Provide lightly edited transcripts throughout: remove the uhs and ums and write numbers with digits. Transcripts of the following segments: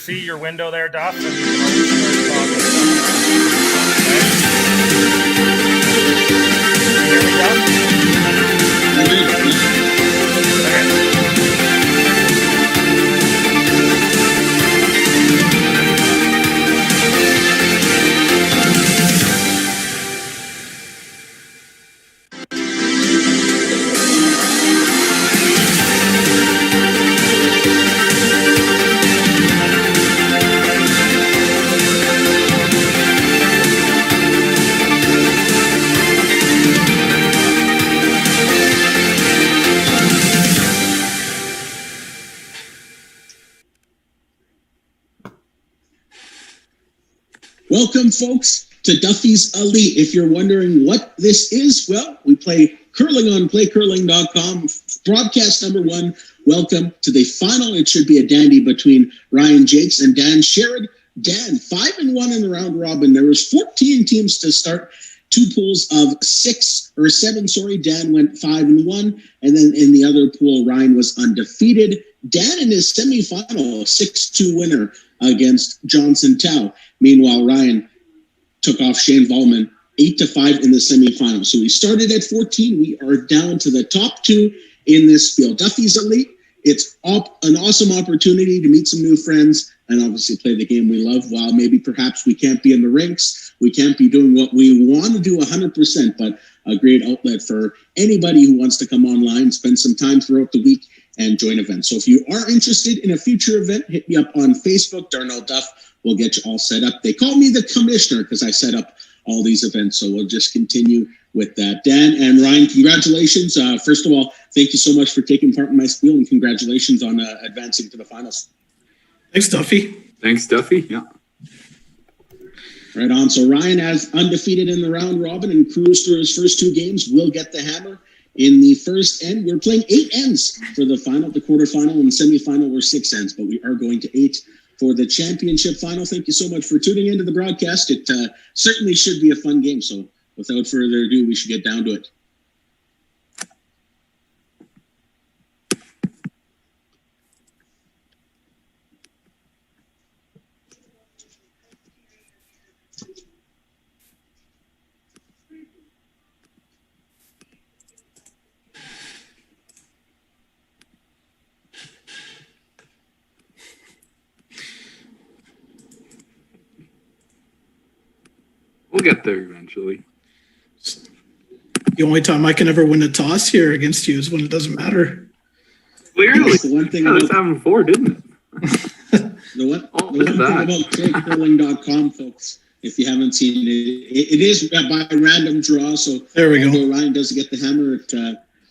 see your window there, Duff? And you can always start talking. Okay. You hear me, Duff? Okay. Welcome, folks, to Duffy's Elite. If you're wondering what this is, well, we play curling on playcurling.com. Broadcast number 1. Welcome to the final. It should be a dandy between Ryan Jacques and Dan Sherrard. Dan, 5-1 in the round robin. There was 14 teams to start. 2 pools of 7. Dan went 5-1. And then in the other pool, Ryan was undefeated. Dan in his semifinal, a 6-2 winner against Johnson Tao. Meanwhile, Ryan took off Shane Volman 8-5 in the semifinal. So we started at 14. We are down to the top 2 in this Spiel. Duffy's Elite. It's an awesome opportunity to meet some new friends and obviously play the game we love. While maybe perhaps we can't be in the rinks, we can't be doing what we want to do 100%, but a great outlet for anybody who wants to come online, spend some time throughout the week, and join events. So if you are interested in a future event, hit me up on Facebook, Darnell Duff. We'll get you all set up. They call me the commissioner because I set up all these events. So we'll just continue with that. Dan and Ryan, congratulations. First of all, thank you so much for taking part in my spiel, and congratulations on advancing to the finals. Thanks, Duffy. Thanks, Duffy. Yeah. Right on. So Ryan, as undefeated in the round robin and cruised through his first 2 games, will get the hammer. In the first end, we're playing 8 ends for the final. The quarterfinal and semifinal were 6 ends, but we are going to 8 for the championship final. Thank you so much for tuning into the broadcast. It certainly should be a fun game. So without further ado, we should get down to it. We'll get there eventually. The only time I can ever win a toss here against you is when it doesn't matter. Clearly. That's the one thing This happened before, didn't it? The one thing about playcurling.com, folks, if you haven't seen it, it is by random draw. So there we go. Ryan does get the hammer.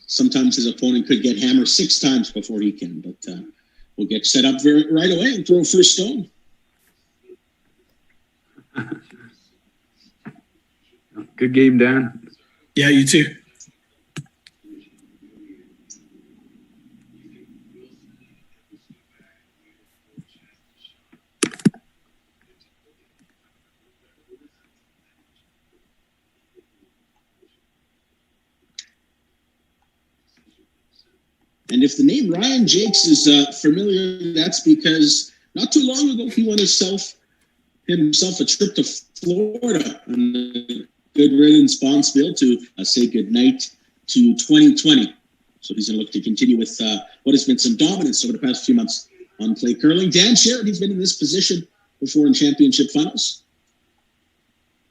Sometimes his opponent could get hammered 6 times before he can. But we'll get set up right away and throw first stone. Good game, Dan. Yeah, you too. And if the name Ryan Jacques is familiar, that's because not too long ago he won himself a trip to Florida on the Good Riddance Spiel to say goodnight to 2020. So he's going to look to continue with what has been some dominance over the past few months on Play Curling. Dan Sherrard, he's been in this position before in championship finals.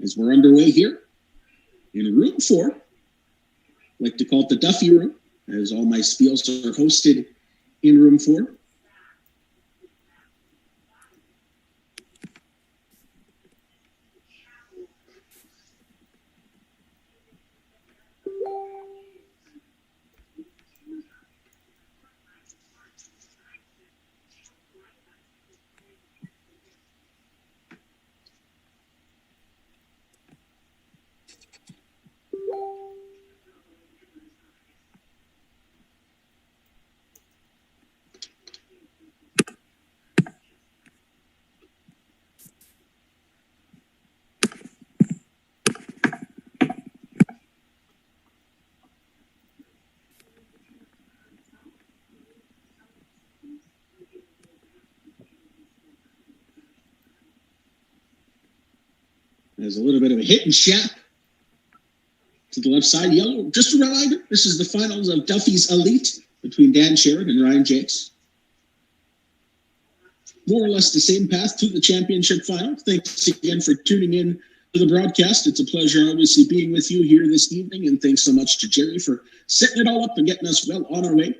As we're underway here in room 4, I like to call it the Duffy room, as all my spiels are hosted in room 4. There's a little bit of a hit and shap to the left side. Yellow. Just a reminder, this is the finals of Duffy's Elite between Dan Sherrard and Ryan Jacques. More or less the same path to the championship final. Thanks again for tuning in to the broadcast. It's a pleasure, obviously, being with you here this evening. And thanks so much to Jerry for setting it all up and getting us well on our way.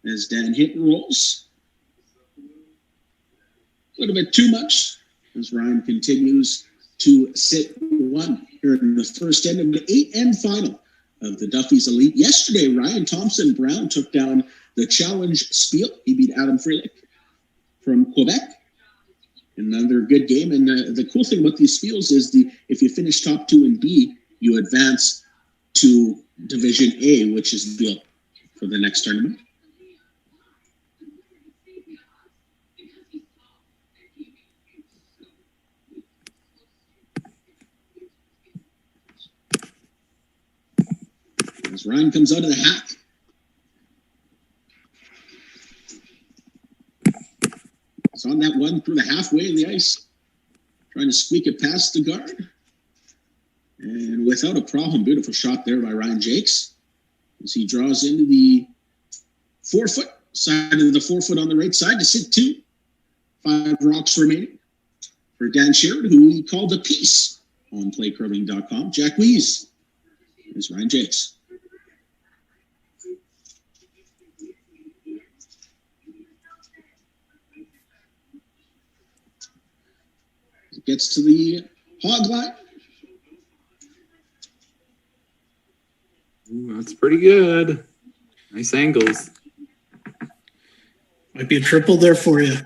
As Dan hit and rolls. A little bit too much as Ryan continues to sit one here in the first end of the 8-end final of the Duffy's Elite. Yesterday, Ryan Thompson-Brown took down the challenge Spiel. He beat Adam Freelich from Quebec. Another good game. And the cool thing about these Spiels is if you finish top 2 in B, you advance to Division A, which is Spiel for the next tournament. As Ryan comes out of the hack. It's on that one through the halfway of the ice. Trying to squeak it past the guard. And without a problem, beautiful shot there by Ryan Jacques. As he draws into the 4-foot side of the 4-foot on the right side to sit 2. 5 rocks remaining for Dan Sherrard, who we called a piece on playcurling.com. Jacques is Ryan Jacques. Gets to the hog line. Ooh, that's pretty good. Nice angles. Might be a triple there for you.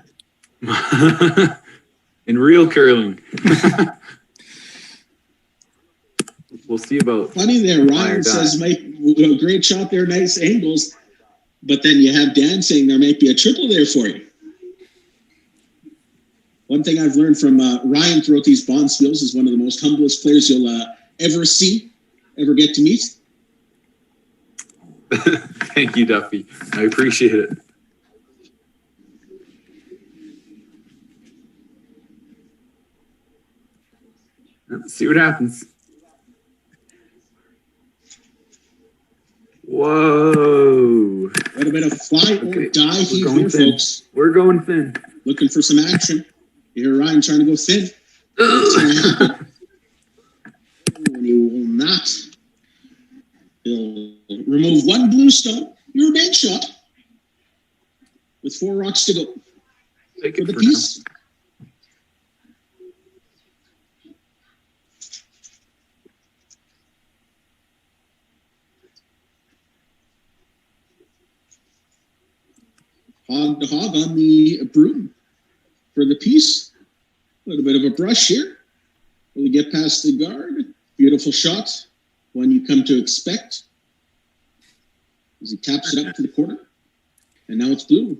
In real curling. We'll see about. Funny there, Ryan says, great shot there, nice angles. But then you have Dan saying there might be a triple there for you. One thing I've learned from Ryan throughout these bond Spiels is one of the most humblest players you'll ever get to meet. Thank you, Duffy. I appreciate it. Let's see what happens. Whoa. A little bit of fly or die heat here, thin. folks. We're going thin. Looking for some action. You hear Ryan trying to go thin. It's going to happen. And he will not. He'll remove one blue stone. Your main shot. With 4 rocks to go. Take For it the for piece. Hog to hog on the broom. For the piece, a little bit of a brush here. Will we get past the guard? Beautiful shot. One you come to expect. As he taps it up to the corner. And now it's blue.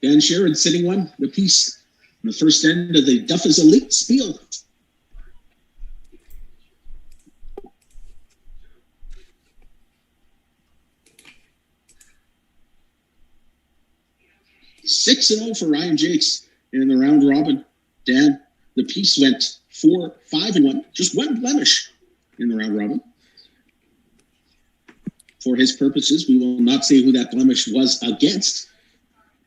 Dan Sherrard sitting one, the piece. In the first end of the Duffy's Elite Spiel. Six 6-0 for Ryan Jacques in the round robin. Dan, the piece went 4-5-1, just one blemish in the round robin. For his purposes, we will not say who that blemish was against,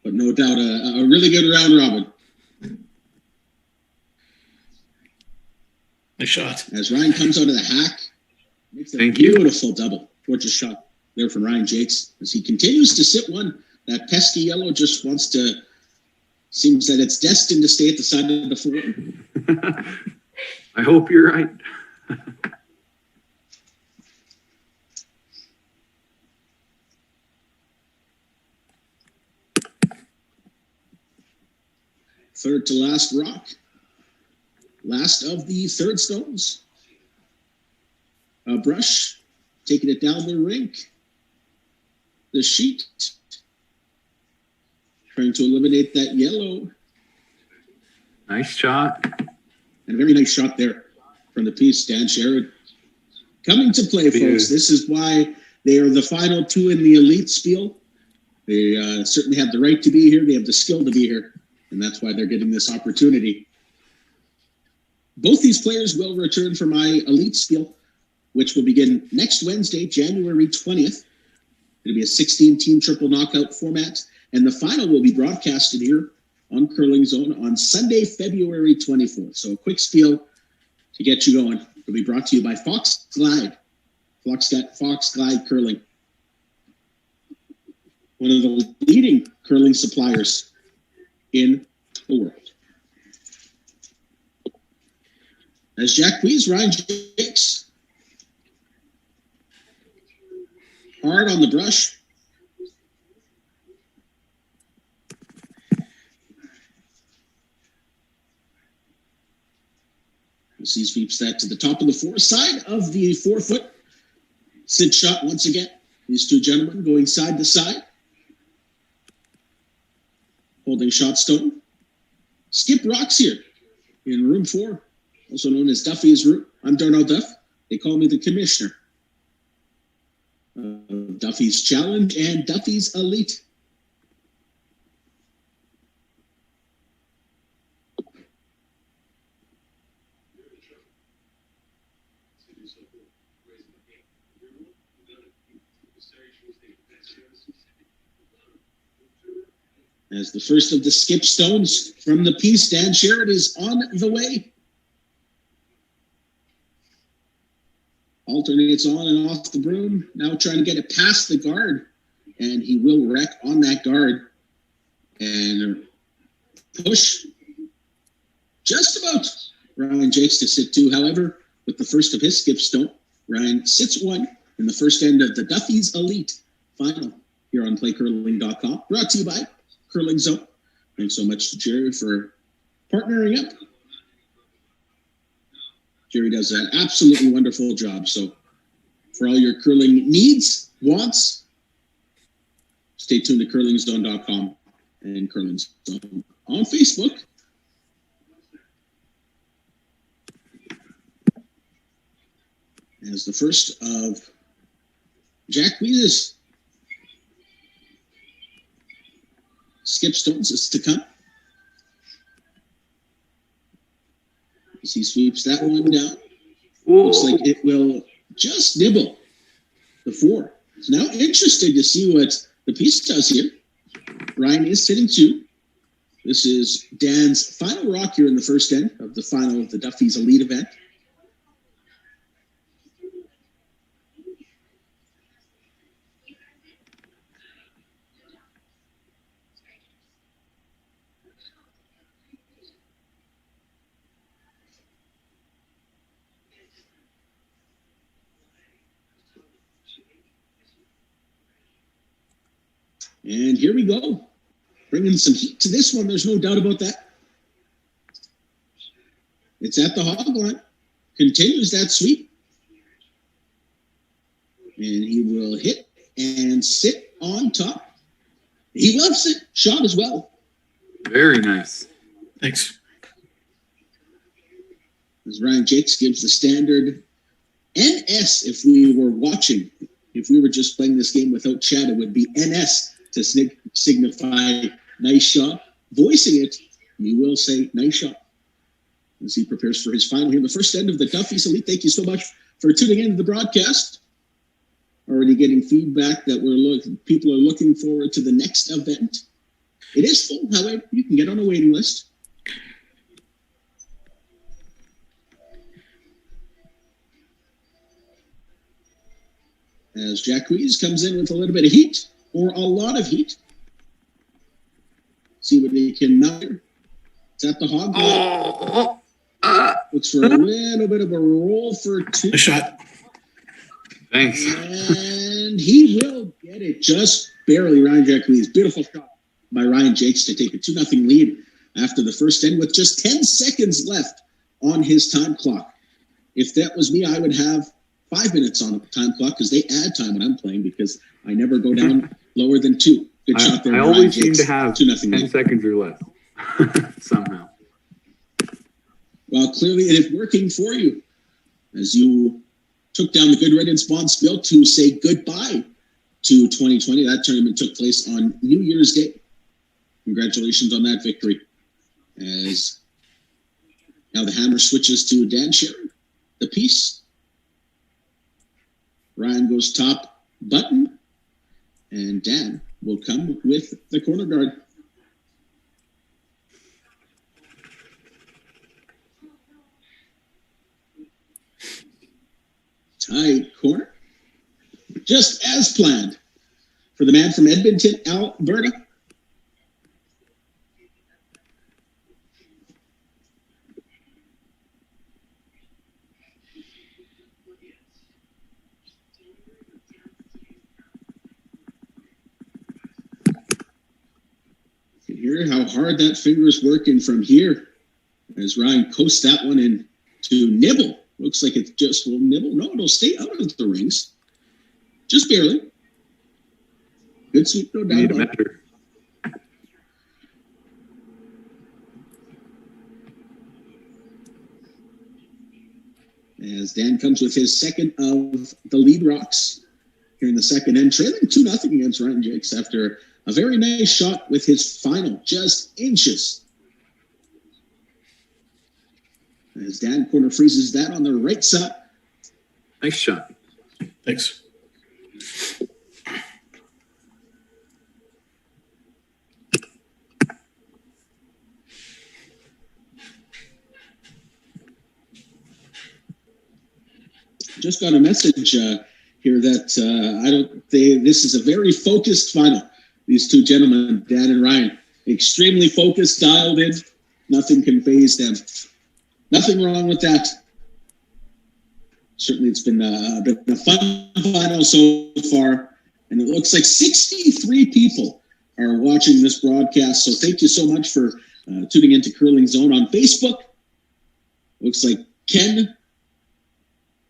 but no doubt a really good round robin. Nice shot. As Ryan comes out of the hack, makes a beautiful double. Gorgeous shot there from Ryan Jacques. As he continues to sit one, that pesky yellow just wants to, seems that it's destined to stay at the side of the floor. I hope you're right. Third to last rock. Last of the third stones. A brush, taking it down the rink. The sheet. Trying to eliminate that yellow. Nice shot. And a very nice shot there from the piece, Dan Sherrard. Coming to play, folks. This is why they are the final two in the Elite Spiel. They certainly have the right to be here. They have the skill to be here, and that's why they're getting this opportunity. Both these players will return for my Elite Spiel, which will begin next Wednesday, January 20th. It'll be a 16-team triple knockout format, and the final will be broadcasted here on CurlingZone on Sunday, February 24th. So a quick spiel to get you going. It'll be brought to you by Fox Glide Curling, one of the leading curling suppliers in the world. As Jacques, Ryan Jacques. Hard on the brush. He sweeps that to the top of the side of the 4-foot. Sit shot once again. These two gentlemen going side to side. Holding shot stone. Skip rocks here in room 4, also known as Duffy's room. I'm Darnell Duff. They call me the commissioner. Duffy's Challenge and Duffy's Elite. As the first of the skip stones from the piece, Dan Sherrard is on the way. Alternates on and off the broom. Now trying to get it past the guard. And he will wreck on that guard. And push just about Ryan Jacques to sit 2. However, with the first of his skip stone, Ryan sits 1 in the first end of the Duffy's Elite final here on PlayCurling.com. Brought to you by CurlingZone. Thanks so much to Jerry for partnering up. Jerry does an absolutely wonderful job. So for all your curling needs, wants, stay tuned to CurlingZone.com and CurlingZone on Facebook. As the first of Jacques skip stones is to come. As he sweeps that one down. Whoa. Looks like it will just nibble the 4. It's now interesting to see what the piece does here. Ryan is sitting 2. This is Dan's final rock here in the first end of the final of the Duffy's Elite event. And here we go. Bringing some heat to this one. There's no doubt about that. It's at the hog line. Continues that sweep. And he will hit and sit on top. He loves it. Shot as well. Very nice. Thanks. As Ryan Jacques gives the standard NS if we were watching. If we were just playing this game without chat, it would be NS to signify nice shot. Voicing it, you will say nice shot. As he prepares for his final here in the first end of the Duffy's Elite. Thank you so much for tuning into the broadcast. Already getting feedback that people are looking forward to the next event. It is full, however, you can get on a waiting list. As Jacques comes in with a little bit of heat, or a lot of heat. See what they can mount. It's at the hog. Looks for a little bit of a roll for 2. A shot. Thanks. And he will get it just barely. Ryan Jacques, beautiful shot by Ryan Jacques to take a 2-0 lead after the first end with just 10 seconds left on his time clock. If that was me, I would have 5 minutes on a time clock because they add time when I'm playing because I never go down lower than 2. Good shot there. I Ryan always Jacques. seem to have 2-0 10 lead. seconds or less. Somehow. Well, clearly it is working for you as you took down the good riddance Bond Spiel to say goodbye to 2020. That tournament took place on New Year's Day. Congratulations on that victory. As now the hammer switches to Dan Sherrard, the piece. Ryan goes top button, and Dan will come with the corner guard. Tight corner, just as planned for the man from Edmonton, Alberta. You can hear how hard that finger is working from here as Ryan coasts that one in to nibble. Looks like it just will nibble. No, it'll stay out of the rings. Just barely. Good sweep, no doubt about it. As Dan comes with his second of the lead rocks here in the second end, trailing 2-0 against Ryan Jacques after a very nice shot with his final, just inches. As Dan corner freezes that on the right side. Nice shot. Thanks. Just got a message here that this is a very focused final. These two gentlemen, Dan and Ryan, extremely focused, dialed in. Nothing can faze them. Nothing wrong with that. Certainly it's been a fun final so far. And it looks like 63 people are watching this broadcast. So thank you so much for tuning into CurlingZone on Facebook. Looks like Ken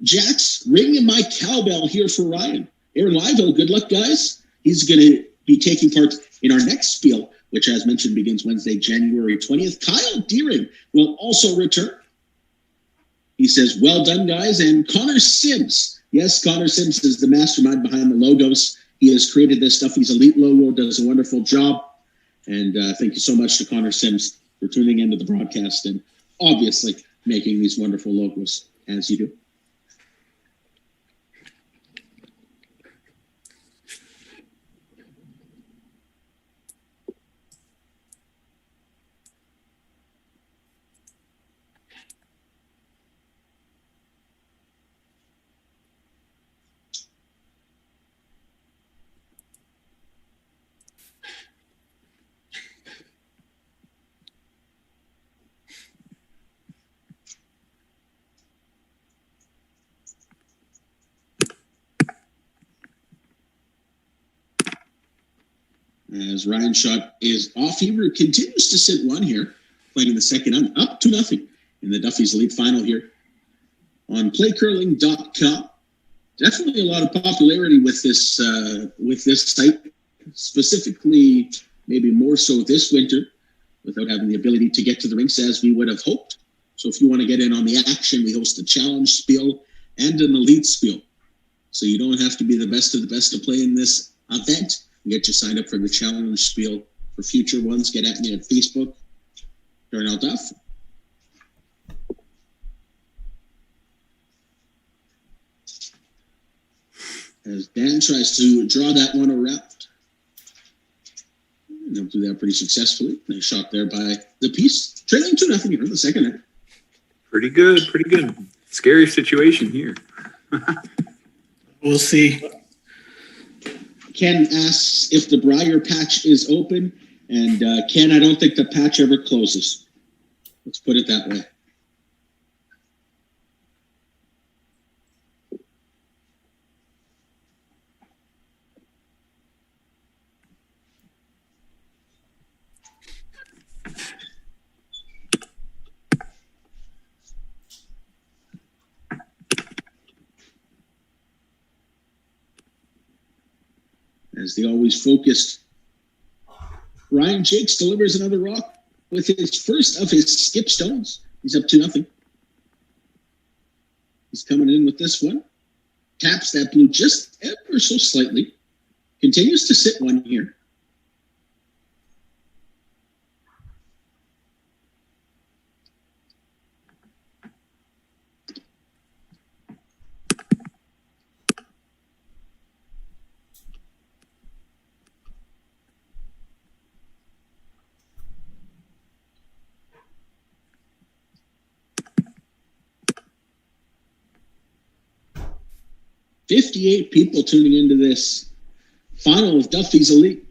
Jacques ringing my cowbell here for Ryan. Aaron Liveville, good luck, guys. He's going to be taking part in our next Spiel, which, as mentioned, begins Wednesday, January 20th. Kyle Deering will also return. He says, well done, guys. And Connor Sims. Yes, Connor Sims is the mastermind behind the logos. He has created this Duffy's Elite logo, does a wonderful job. And thank you so much to Connor Sims for tuning into the broadcast and obviously making these wonderful logos, as you do. As Ryan's shot is off, he continues to sit one here, playing in the second up 2-0 in the Duffy's Elite Final here on playcurling.com. Definitely a lot of popularity with this site, specifically maybe more so this winter, without having the ability to get to the rinks as we would have hoped. So if you want to get in on the action, we host a challenge Spiel and an Elite Spiel. So you don't have to be the best of the best to play in this event. Get you signed up for the challenge Spiel for future ones. Get at me at Facebook, Darnell Duff. As Dan tries to draw that one around. And he'll do that pretty successfully. Nice shot there by the piece. Trailing 2-0 here in the second end. Pretty good, pretty good. Scary situation here. We'll see. Ken asks if the Briar patch is open, and Ken, I don't think the patch ever closes. Let's put it that way. As the always focused Ryan Jacques delivers another rock with his first of his skip stones. He's up 2-0. He's coming in with this one. Taps that blue just ever so slightly. continues to sit one here. "58 people tuning into this final of Duffy's Elite.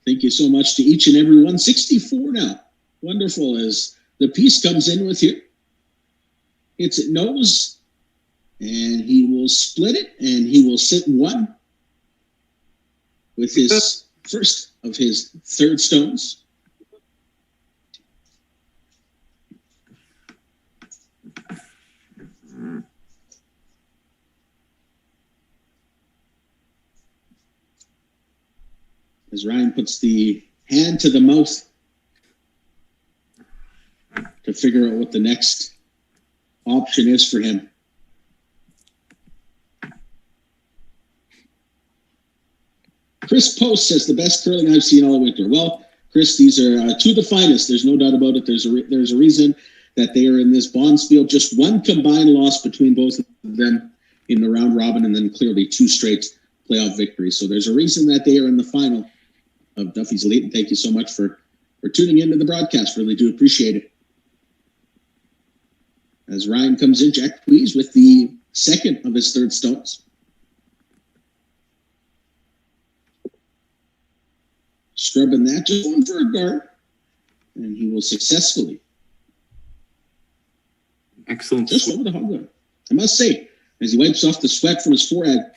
Thank you so much to each and every one. 64 now. Wonderful as the piece comes in with here. Hits it nose, and he will split it, and he will sit one with his first of his third stones. As Ryan puts the hand to the mouth to figure out what the next option is for him. Chris Post says the best curling I've seen all winter. Well, Chris, these are two of the finest. There's no doubt about it. There's a reason that they are in this Spiel. Just one combined loss between both of them in the round robin, and then clearly two straight playoff victories. So there's a reason that they are in the final of Duffy's Elite. And thank you so much for tuning into the broadcast. Really do appreciate it. As Ryan comes in, Jacques with the second of his third stones. Scrubbing that, just going for a guard. And he will successfully. Excellent. Just over the hog line. I must say, as he wipes off the sweat from his forehead,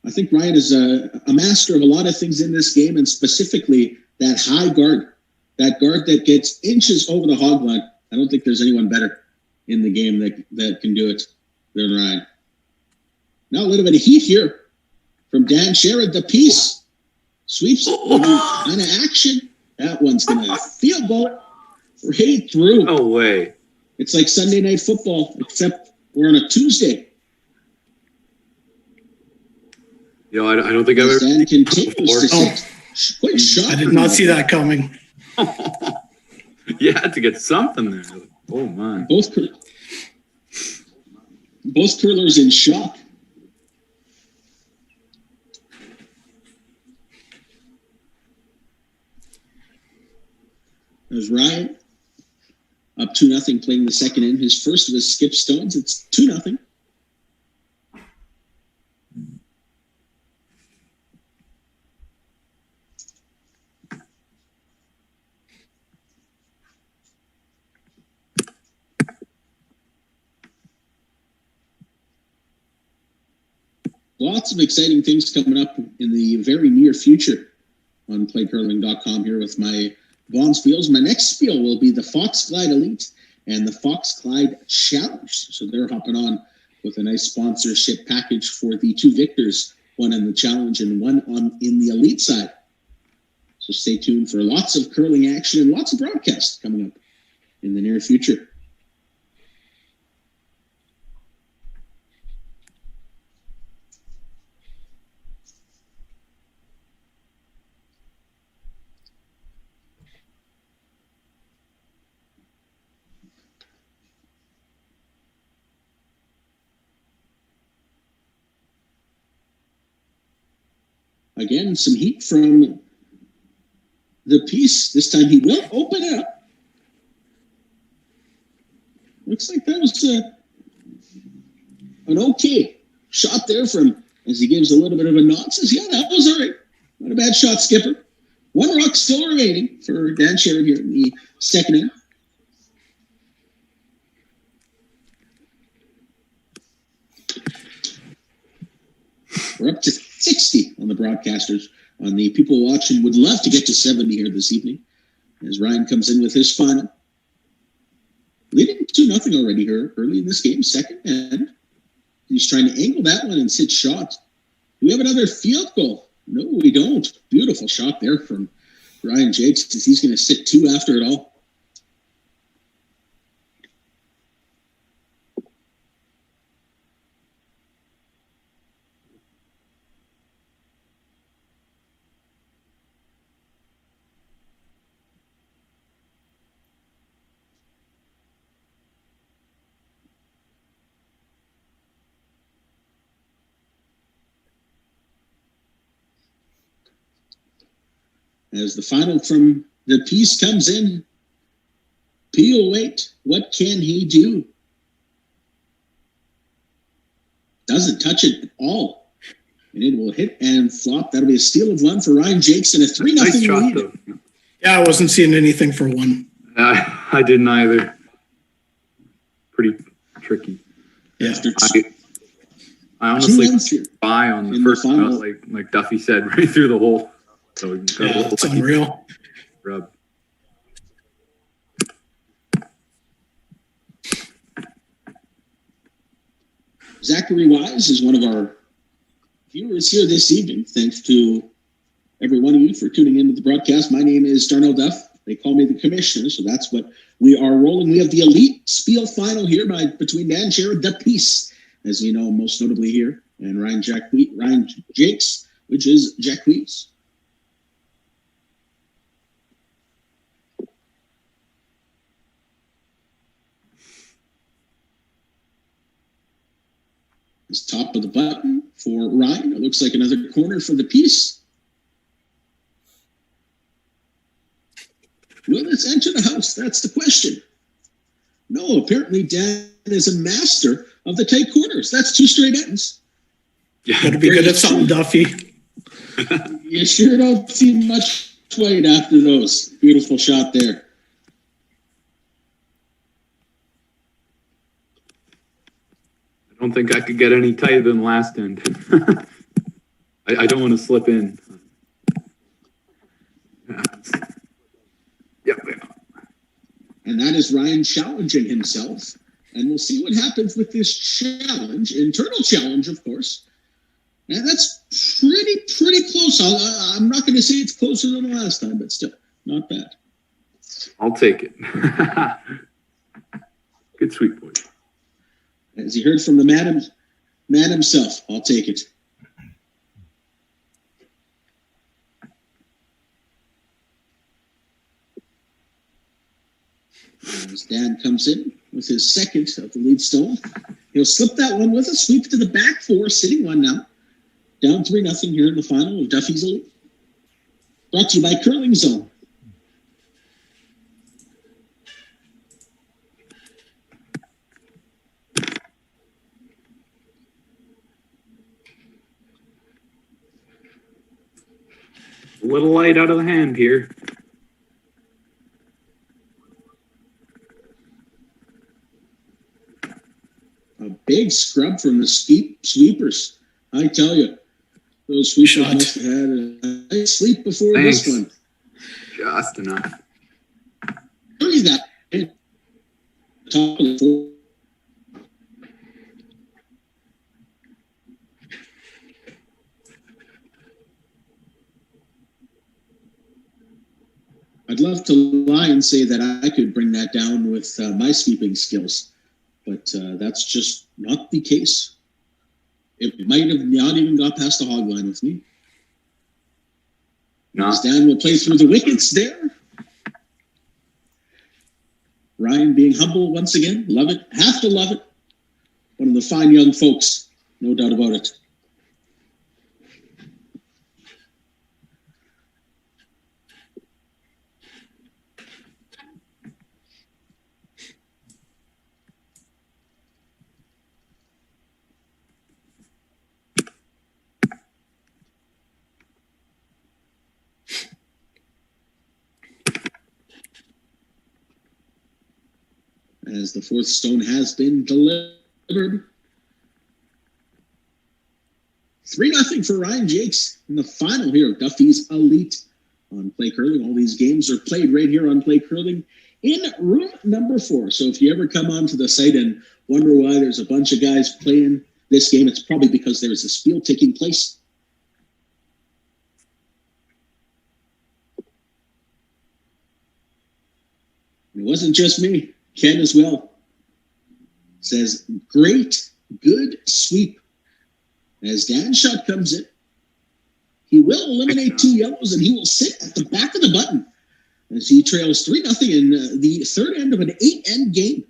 I think Ryan is a master of a lot of things in this game, and specifically that high guard, that guard that gets inches over the hog line. I don't think there's anyone better in the game that can do it than Ryan. Now a little bit of heat here from Dan Sherrard. The piece sweeps it kind of action. That one's going to field goal right through. No way. It's like Sunday Night Football, except we're on a Tuesday. You know, I don't think I've ever. Dan continues to sit quite sharp. I did not see that coming. You had to get something there. Oh my! Both curlers in shock. There's Ryan up 2-0, playing the second in. His first of his skip stones. It's 2-0. Lots of exciting things coming up in the very near future on playcurling.com here with my Spiels. My next spiel will be the Fox Glide Elite and the Fox Glide Challenge. So they're hopping on with a nice sponsorship package for the two victors, one in the challenge and one in the elite side. So stay tuned for lots of curling action and lots of broadcasts coming up in the near future. Again, some heat from the piece. This time he will open it up. Looks like that was an okay shot there from, as he gives a little bit of a nod. Says, yeah, that was all right. Not a bad shot, skipper. One rock still remaining for Dan Sherrard here in the second inning. We're up to 60 on the broadcasters. On the people watching, would love to get to 70 here this evening as Ryan comes in with his final. Leading 2-0 already here early in this game, second end. He's trying to angle that one and sit shot. Do we have another field goal? No, we don't. Beautiful shot there from Ryan Jacques, as he's going to sit two after it all. As the final from the piece comes in, P08, what can he do? Doesn't touch it at all. And it will hit and flop. That'll be a steal of one for Ryan Jakes and a 3-0 Nice shot, lead. though. Yeah, I wasn't seeing anything for one. I didn't either. Pretty tricky. Yeah. After I honestly runs here buy on the in the first final. shot, like Duffy said, right through the hole. So we got a Yeah, little it's lucky unreal. rub. Zachary Wise is one of our viewers here this evening. Thanks to every one of you for tuning into the broadcast. My name is Darnell Duff. They call me the commissioner, so that's what we are rolling. We have the elite Spiel final here between Dan Sherrard, the piece, as we know most notably here, and Ryan Jakes, which is Jacques. It's top of the button for Ryan. It looks like another corner for the piece. Will this enter the house? That's the question. No, apparently Dan is a master of the tight corners. That's 2 straight ends. Yeah, Got to be good at something, Duffy. You sure don't see much weight after those. Beautiful shot there. I don't think I could get any tighter than last end. I don't want to slip in. Yep. And that is Ryan challenging himself. And we'll see what happens with this challenge, internal challenge, of course. And that's pretty close. I'm not going to say it's closer than the last time, but still, not bad. I'll take it. Good sweep, boy. As he heard from the man himself, I'll take it. As Dan comes in with his second of the lead stone, he'll slip that one with a sweep to the back 4, sitting one now. Down 3-0 here in the final of Duffy's Elite. Brought to you by CurlingZone. A little light out of the hand here. A big scrub from the sweepers. I tell you, those sweepers Shot. must have had a nice sleep before Thanks. this one. Just enough. Carry that in. Top of the 4. I'd love to lie and say that I could bring that down with my sweeping skills, but that's just not the case. It might have not even got past the hog line with me. No. As Dan will play through the wickets there. Ryan being humble once again. Love it. Have to love it. One of the fine young folks. No doubt about it. As the 4th stone has been delivered. 3-0 for Ryan Jakes in the final here of Duffy's Elite on Play Curling. All these games are played right here on Play Curling in room number 4. So if you ever come onto the site and wonder why there's a bunch of guys playing this game, it's probably because there is a spiel taking place. It wasn't just me. Ken as well says, great, good sweep. As Dan's shot comes in, he will eliminate 2 yellows and he will sit at the back of the button as he trails 3-0 in the third end of an 8-end game.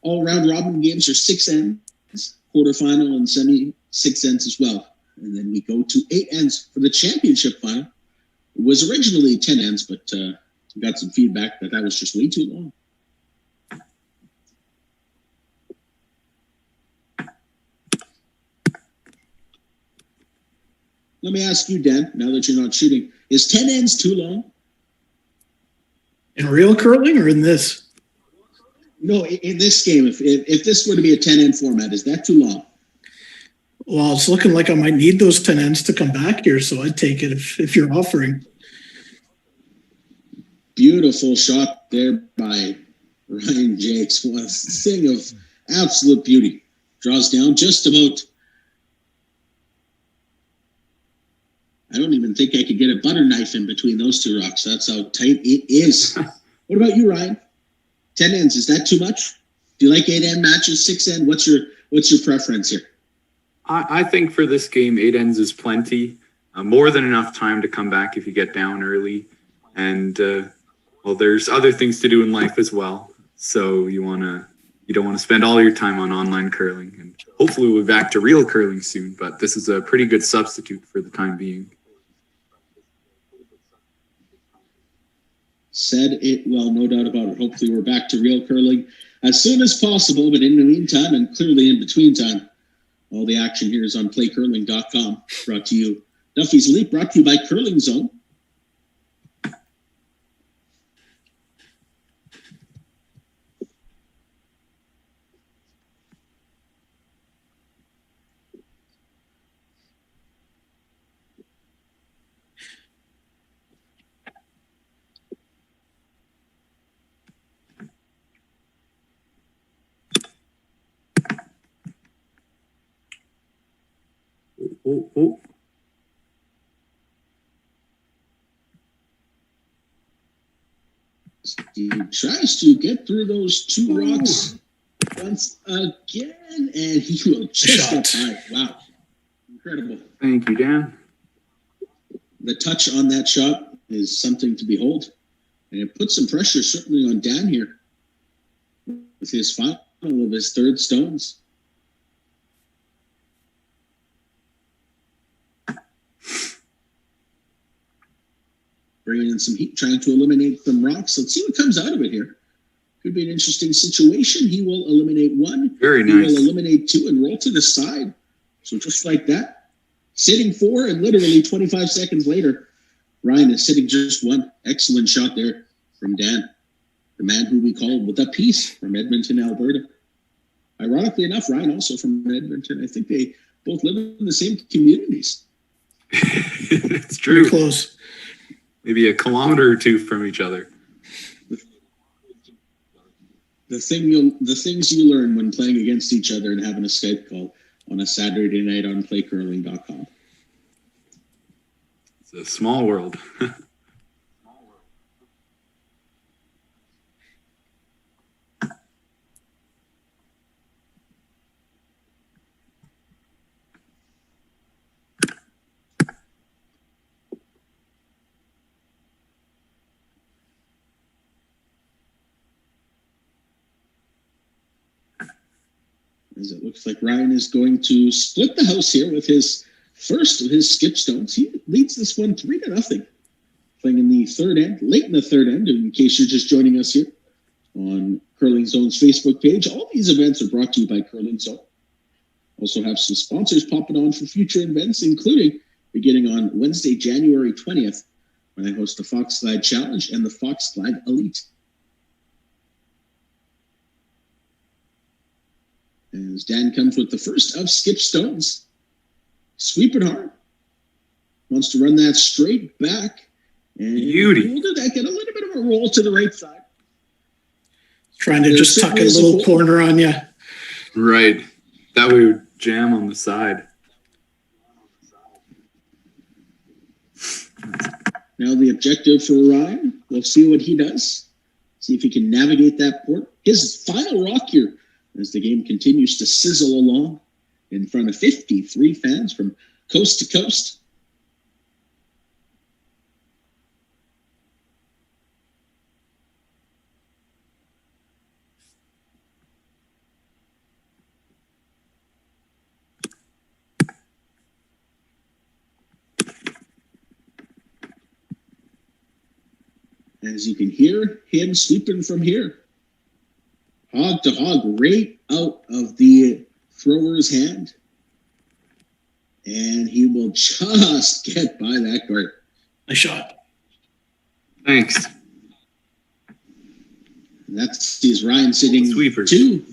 All round robin games are 6 ends, quarterfinal and semi 6 ends as well. And then we go to 8 ends for the championship final. It was originally 10 ends, but we got some feedback that was just way too long. Let me ask you, Dan, now that you're not shooting, is 10 ends too long? In real curling or in this? No, in this game, if this were to be a 10 end format, is that too long? Well, it's looking like I might need those 10 ends to come back here, so I'd take it if you're offering. Beautiful shot there by Ryan Jacques. What a thing of absolute beauty. Draws down just about... I don't even think I could get a butter knife in between those two rocks. That's how tight it is. What about you, Ryan? 10 ends, is that too much? Do you like 8 end matches, 6 end? What's your preference here? I think for this game, 8 ends is plenty. More than enough time to come back if you get down early. And, well, there's other things to do in life as well. So you don't want to spend all your time on online curling. And hopefully we'll be back to real curling soon. But this is a pretty good substitute for the time being. Said it well, no doubt about it. Hopefully we're back to real curling as soon as possible. But in the meantime, and clearly in between time, all the action here is on playcurling.com. Brought to you. Duffy's Leap brought to you by CurlingZone. Oh. He tries to get through those two rocks once again, and he will just get by. Wow. Incredible. Thank you, Dan. The touch on that shot is something to behold, and it puts some pressure certainly on Dan here with his final of his third stones. Bringing in some heat, trying to eliminate some rocks. Let's see what comes out of it here. Could be an interesting situation. He will eliminate one. Very nice. He will eliminate two and roll to the side. So just like that, sitting 4, and literally 25 seconds later, Ryan is sitting just 1. Excellent shot there from Dan, the man who we call with a piece from Edmonton, Alberta. Ironically enough, Ryan also from Edmonton. I think they both live in the same communities. It's true. Pretty close. Maybe a kilometer or two from each other. The things you learn when playing against each other and having a Skype call on a Saturday night on playcurling.com. It's a small world. As it looks like Ryan is going to split the house here with his first of his skip stones. He leads this one 3-0. Playing in the third end, late in the third end, in case you're just joining us here on CurlingZone's Facebook page. All these events are brought to you by CurlingZone. Also have some sponsors popping on for future events, including beginning on Wednesday, January 20th, when I host the Fox Glide Challenge and the Fox Glide Elite. As Dan comes with the first of skip stones. Sweep it hard. Wants to run that straight back. And Beauty. We'll do that. Get a little bit of a roll to the right side. Trying to just tuck a little corner on you. Right. That way would jam on the side. Now the objective for Ryan. We'll see what he does. See if he can navigate that port. His final rock here, as the game continues to sizzle along in front of 53 fans from coast to coast. as you can hear him sweeping from here. Hog to hog, right out of the thrower's hand. And he will just get by that guard. Nice shot. Thanks. And that sees Ryan sitting Sweepers. 2.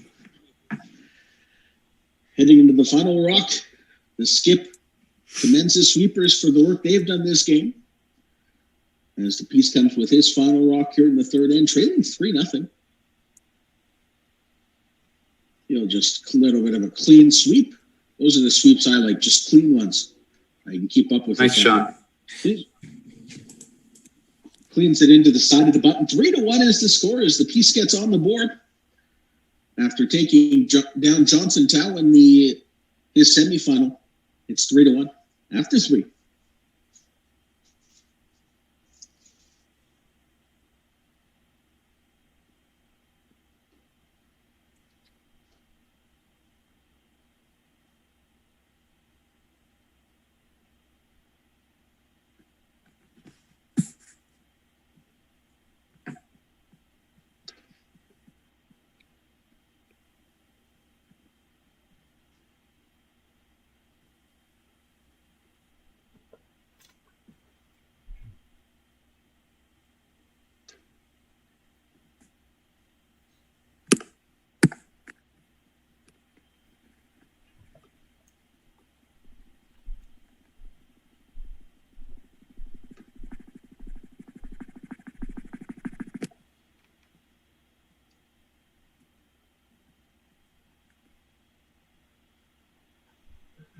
Heading into the final rock, the skip commends his sweepers for the work they've done this game. As the piece comes with his final rock here in the third end, trailing 3-0. He'll just a little bit of a clean sweep. Those are the sweeps I like, just clean ones. I can keep up with. Nice shot. Cleans it into the side of the button. 3-1 is the score as the piece gets on the board. After taking down Johnson Tao in his semifinal, it's 3-1 after 3.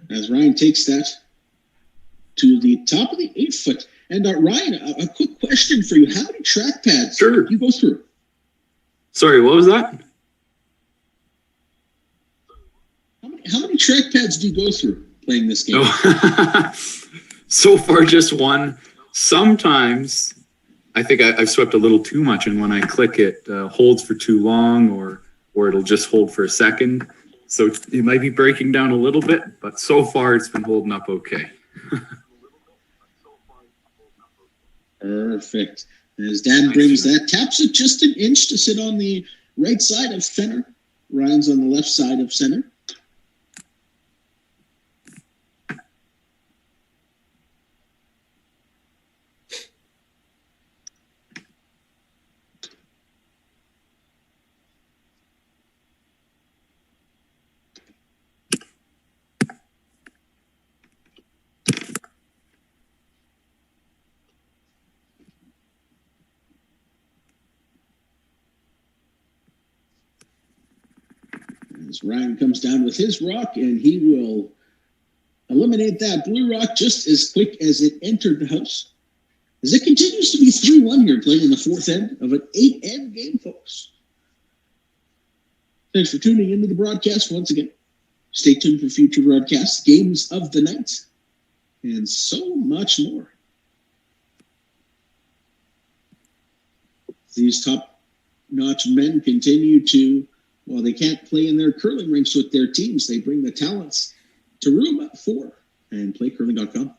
As Ryan takes that to the top of the 8-foot. And Ryan, a quick question for you. How many track pads Sure. do you go through? Sorry, what was that? How many track pads do you go through playing this game? Oh. So far, just one. Sometimes I think I've swept a little too much, and when I click it, holds for too long, or it'll just hold for a second. So it might be breaking down a little bit, but so far it's been holding up okay. Perfect. As Dan brings that, taps it just an inch to sit on the right side of center. Ryan's on the left side of center. As Ryan comes down with his rock, and he will eliminate that blue rock just as quick as it entered the house. As it continues to be 3-1 here, playing in the fourth end of an 8-end game, folks. Thanks for tuning into the broadcast once again. Stay tuned for future broadcasts, games of the night, and so much more. These top-notch men continue to, while they can't play in their curling rinks with their teams, they bring the talents to room 4 and playcurling.com.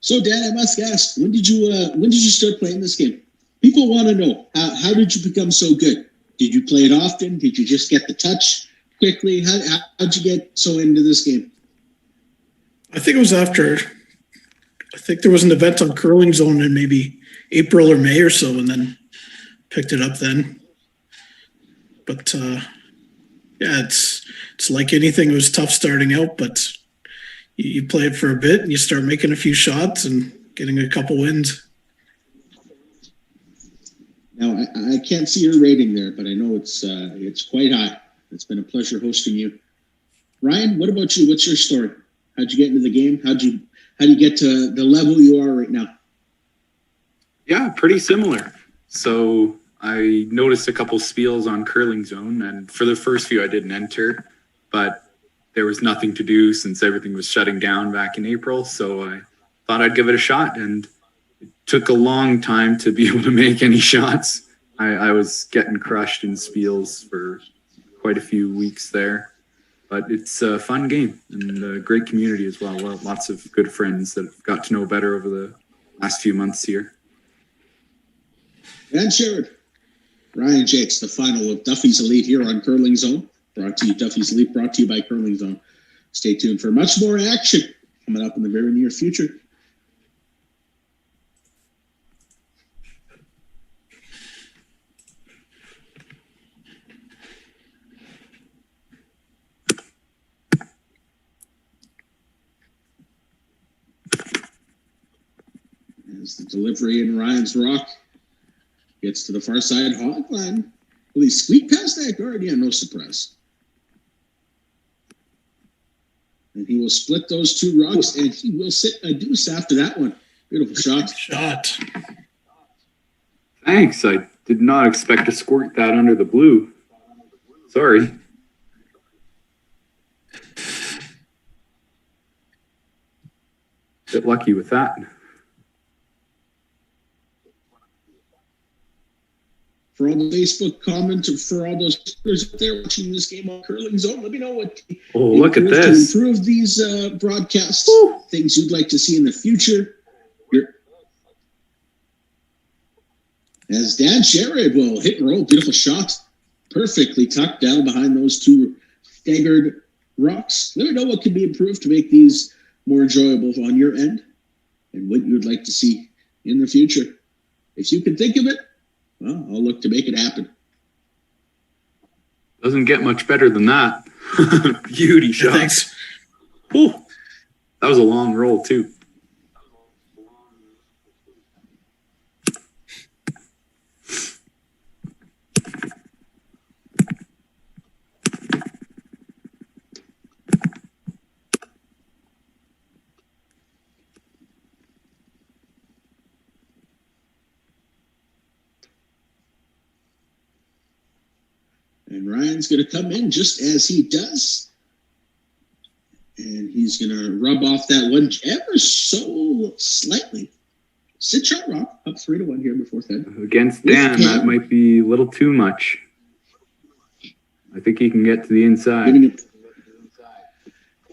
So, Dan, I must ask, when did you start playing this game? People want to know, how did you become so good? Did you play it often? Did you just get the touch quickly? How'd you get so into this game? I think it was after, I think there was an event on CurlingZone in maybe April or May or so, and then picked it up then. But yeah, it's like anything. It was tough starting out, but you play it for a bit and you start making a few shots and getting a couple wins. Now, I can't see your rating there, but I know it's quite high. It's been a pleasure hosting you. Ryan, what about you? What's your story? How'd you get into the game? How do you get to the level you are right now? Yeah, pretty similar. So I noticed a couple spiels on CurlingZone, and for the first few I didn't enter, but there was nothing to do since everything was shutting down back in April. So I thought I'd give it a shot, and it took a long time to be able to make any shots. I was getting crushed in spiels for quite a few weeks there, but it's a fun game and a great community as well. Lots of good friends that I've got to know better over the last few months here. Dan Sherrard, Ryan Jacques, the final of Duffy's Elite here on CurlingZone. Brought to you, Duffy's Elite, brought to you by CurlingZone. Stay tuned for much more action coming up in the very near future. As the delivery in Ryan's Rock gets to the far side hog line. Will he squeak past that guard? Yeah, no surprise. And he will split those two rocks, and he will sit a deuce after that one. Beautiful shot. Thanks. I did not expect to squirt that under the blue. Sorry. Bit lucky with that. For all the Facebook comments, for all those viewers out there watching this game on CurlingZone, let me know what Look at this. to improve these broadcasts, things you'd like to see in the future. As Dan Sherrard will hit and roll, beautiful shot, perfectly tucked down behind those two staggered rocks. Let me know what can be improved to make these more enjoyable on your end and what you would like to see in the future. If you can think of it, well, I'll look to make it happen. Doesn't get much better than that. Beauty shot. Thanks. Ooh, that was a long roll too. And Ryan's going to come in just as he does. And he's going to rub off that one ever so slightly. Sit shot rock, up 3-1 here in the fourth end. Against Dan, that might be a little too much. I think he can get to the inside.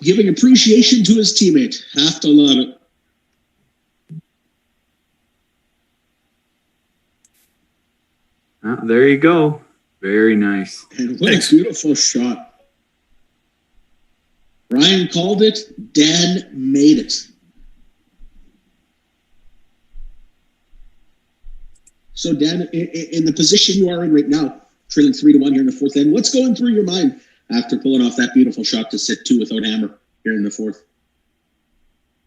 Giving appreciation to his teammate. Have to love it. There you go. Very nice. And what a beautiful shot. Ryan called it. Dan made it. So, Dan, in the position you are in right now, trailing 3-1 here in the fourth end, what's going through your mind after pulling off that beautiful shot to sit 2 without hammer here in the fourth?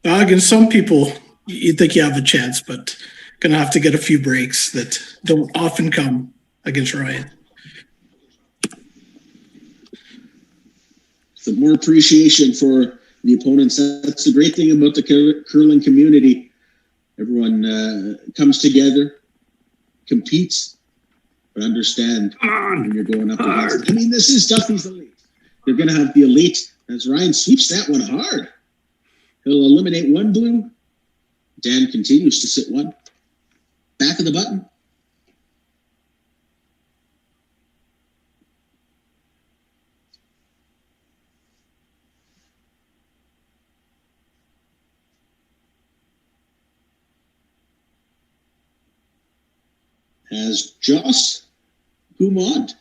Against some people, you think you have a chance, but going to have to get a few breaks that don't often come against Ryan. The more appreciation for the opponents. That's the great thing about the curling community. Everyone comes together, competes, but understand when you're going up against. I mean, this is Duffy's Elite. They're going to have the Elite. As Ryan sweeps that one hard, he'll eliminate one blue. Dan continues to sit one. Back of the button. As Joss Gumond.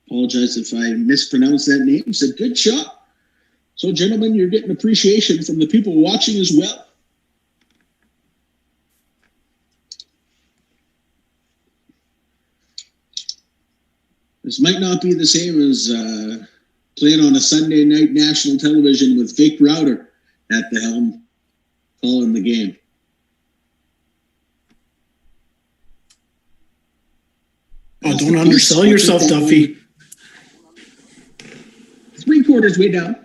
Apologize if I mispronounced that name. It's a good shot. So, gentlemen, you're getting appreciation from the people watching as well. This might not be the same as playing on a Sunday night national television with Vic Router at the helm, calling the game. Oh, don't undersell yourself, Duffy. 3/4 way down.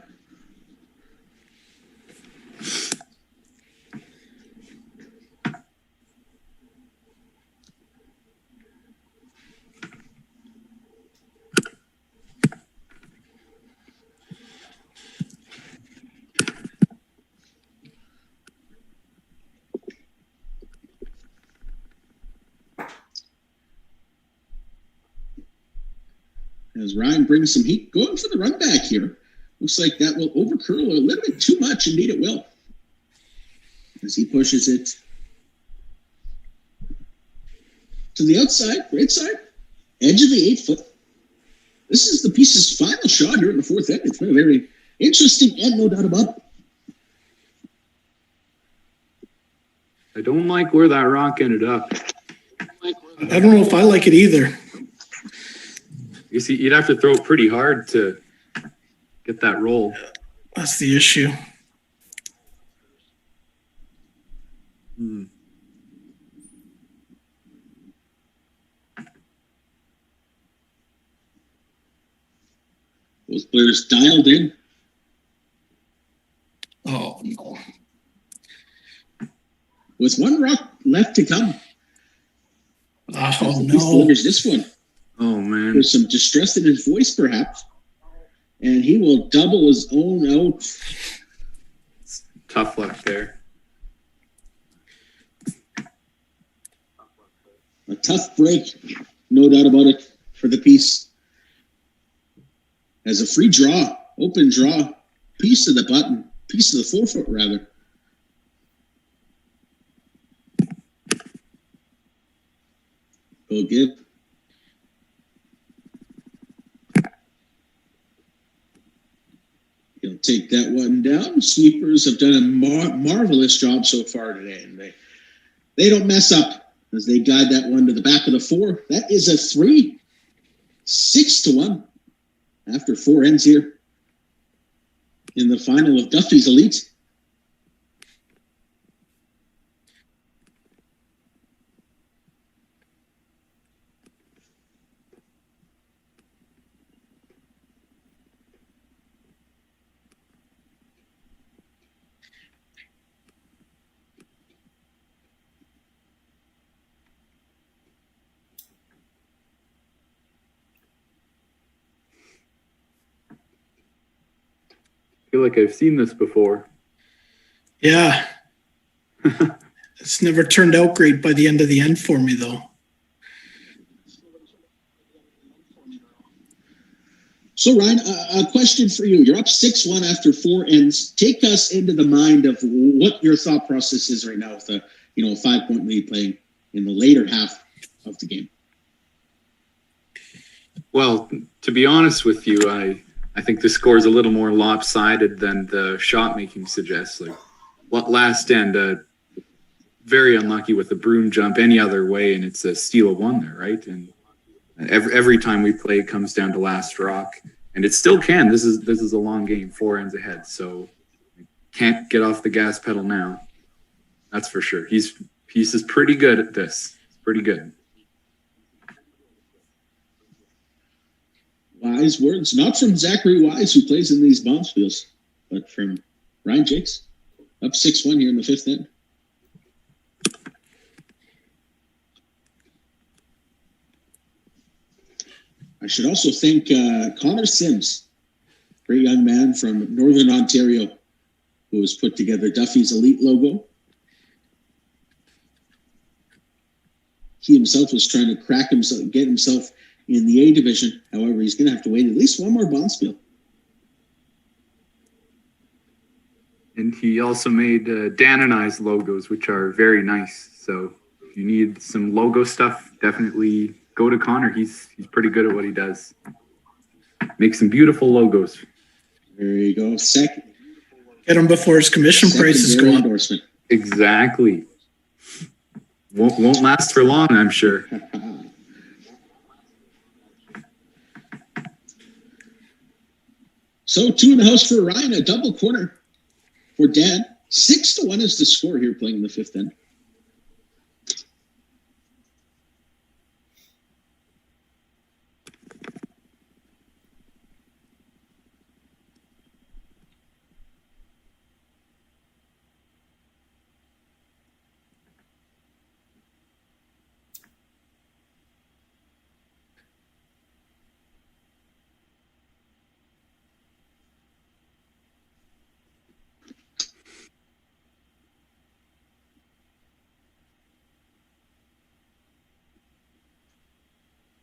As Ryan brings some heat, going for the run back here. Looks like that will overcurl a little bit too much. Indeed, it will. As he pushes it to the outside, right side, edge of the 8-foot. This is the piece's final shot here in the fourth end. It's been a very interesting end, no doubt about it. I don't like where that rock ended up. I don't know if I like it either. You see, you'd have to throw it pretty hard to get that roll. That's the issue. Both players dialed in. Oh, no. With one rock left to come. Oh, He no. delivers this one. Oh, man. There's some distress in his voice, perhaps. And he will double his own out. Tough luck there. A tough break, no doubt about it, for the piece. As a free draw, open draw, piece of the button, piece of the 4-foot, rather. Go give. He'll take that one down. Sweepers have done a marvelous job so far today, and they don't mess up as they guide that one to the back of the 4. That is a 3, 6-1 after 4 ends here in the final of Duffy's Elite. I feel like I've seen this before. Yeah. It's never turned out great by the end of the end for me, though. So, Ryan, a question for you. You're up 6-1 after 4 ends. Take us into the mind of what your thought process is right now with a 5-point lead playing in the later half of the game. Well, to be honest with you, I think the score is a little more lopsided than the shot making suggests. Like, what last end, very unlucky with the broom jump any other way, and it's a steal of 1 there, right? And every time we play, it comes down to last rock, and it still can. This is a long game, 4 ends ahead, so can't get off the gas pedal now. That's for sure. He's pretty good at this. Pretty good. Wise words, not from Zachary Wise, who plays in these Bonspiels, but from Ryan Jacques. Up 6-1 here in the 5th end. I should also thank Connor Sims, great young man from Northern Ontario, who has put together Duffy's Elite logo. He himself was trying to get himself in the A division. However, he's going to have to wait at least one more Bonspiel. And he also made Dan and I's logos, which are very nice. So if you need some logo stuff, definitely go to Connor. He's pretty good at what he does. Makes some beautiful logos. There you go. Second. Get him before his commission prices go up. Endorsement. Exactly. Won't last for long, I'm sure. So 2 in the house for Ryan, a double corner for Dan. 6-1 is the score here playing in the fifth end.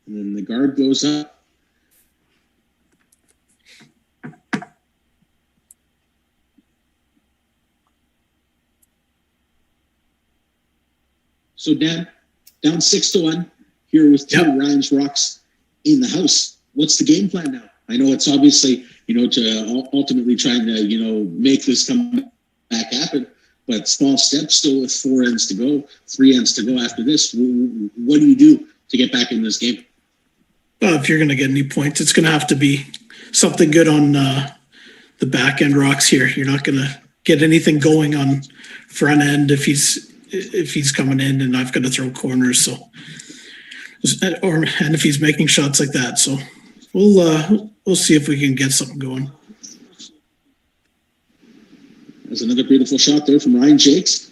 And then the guard goes up. So Dan, down 6-1 here with 2 Ryan's Rocks in the house. What's the game plan now? I know it's obviously, to ultimately trying to, make this come back happen, but small steps still with 4 ends to go, 3 ends to go after this. What do you do to get back in this game? Well, if you're going to get any points, it's going to have to be something good on the back end rocks here. You're not going to get anything going on front end if he's coming in and I've got to throw corners. So, and if he's making shots like that, so we'll see if we can get something going. There's another beautiful shot there from Ryan Jacques.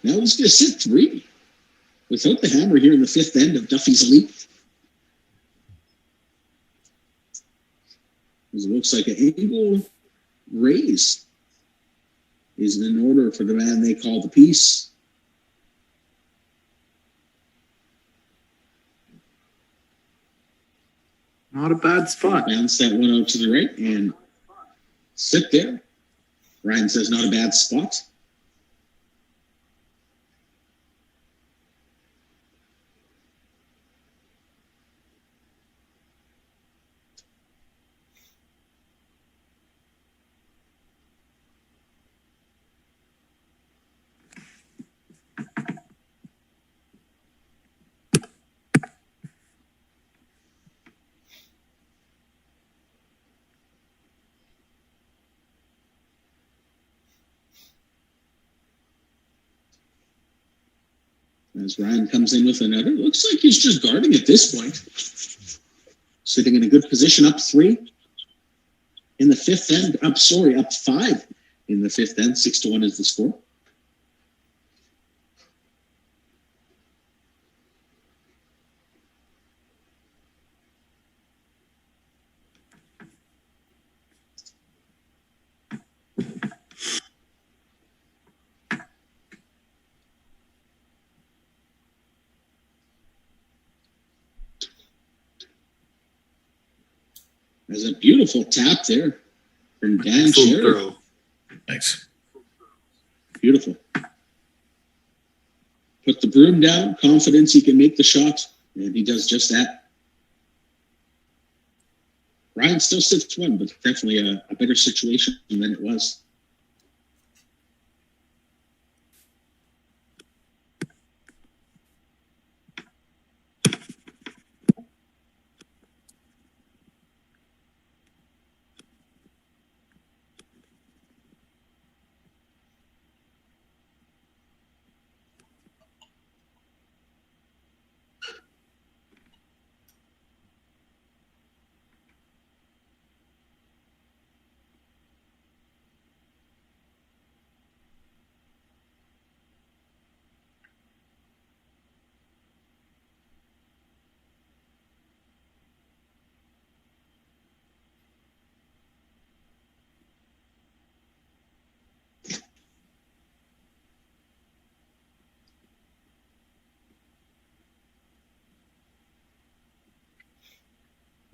Now he's going to sit 3 without the hammer here in the fifth end of Duffy's lead. It looks like an angle raise is in order for the man they call the piece. Not a bad spot. Bounce that one out to the right and sit there. Ryan says not a bad spot. As Ryan comes in with another, looks like he's just guarding at this point. Sitting in a good position, up 3 in the fifth end. Up 5 in the fifth end. 6-1 is the score. There's a beautiful tap there from Dan Sherrard. Thanks. Beautiful. Put the broom down, confidence he can make the shot, and he does just that. Ryan still sits 1, but definitely a better situation than it was.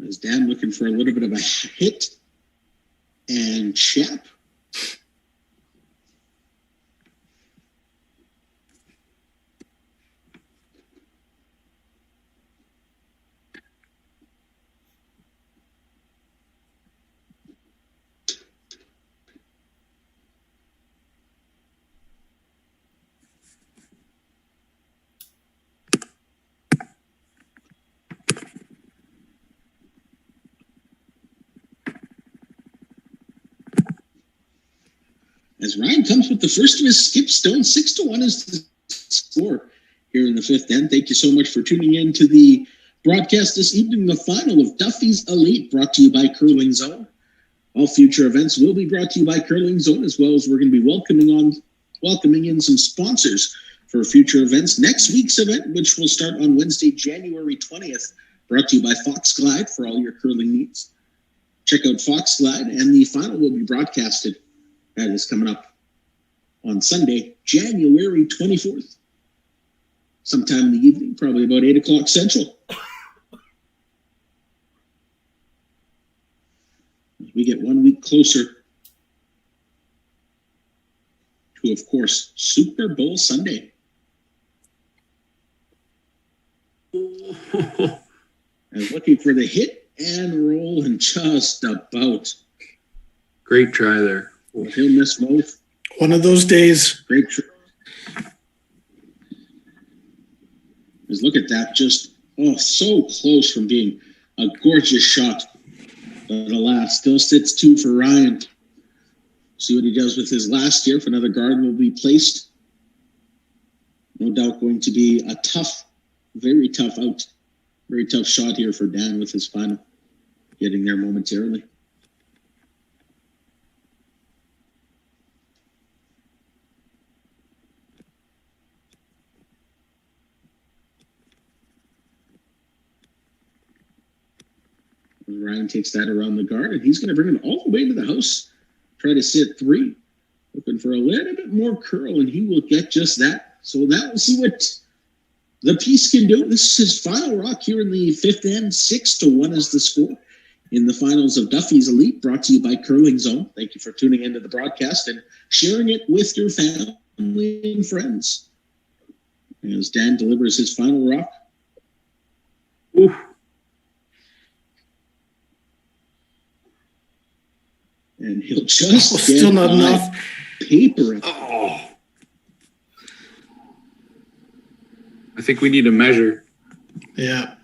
Is Dan looking for a little bit of a hit and chap? As Ryan comes with the first of his skip stone, 6-1 is the score here in the fifth end. Thank you so much for tuning in to the broadcast this evening, the final of Duffy's Elite, brought to you by CurlingZone. All future events will be brought to you by CurlingZone, as well as we're going to be welcoming in some sponsors for future events. Next week's event, which will start on Wednesday, January 20th, brought to you by Fox Glide for all your curling needs. Check out Fox Glide, and the final will be broadcasted. That is coming up on Sunday, January 24th, sometime in the evening, probably about 8 o'clock Central. We get 1 week closer to, of course, Super Bowl Sunday. And looking for the hit and roll, and just about. Great try there. He'll miss both. One of those days. Great try. Just look at that. Just, so close from being a gorgeous shot. But alas, still sits 2 for Ryan. See what he does with his last year. If another guard will be placed. No doubt going to be a tough, very tough out. Very tough shot here for Dan with his final. Getting there momentarily. Ryan takes that around the guard, and he's going to bring it all the way to the house. Try to sit 3. Looking for a little bit more curl, and he will get just that. So now we'll see what the piece can do. This is his final rock here in the fifth end. 6-1 is the score in the finals of Duffy's Elite, brought to you by CurlingZone. Thank you for tuning into the broadcast and sharing it with your family and friends. As Dan delivers his final rock. Oof. And he'll just still not enough paper it. Oh. I think we need a measure. Yeah.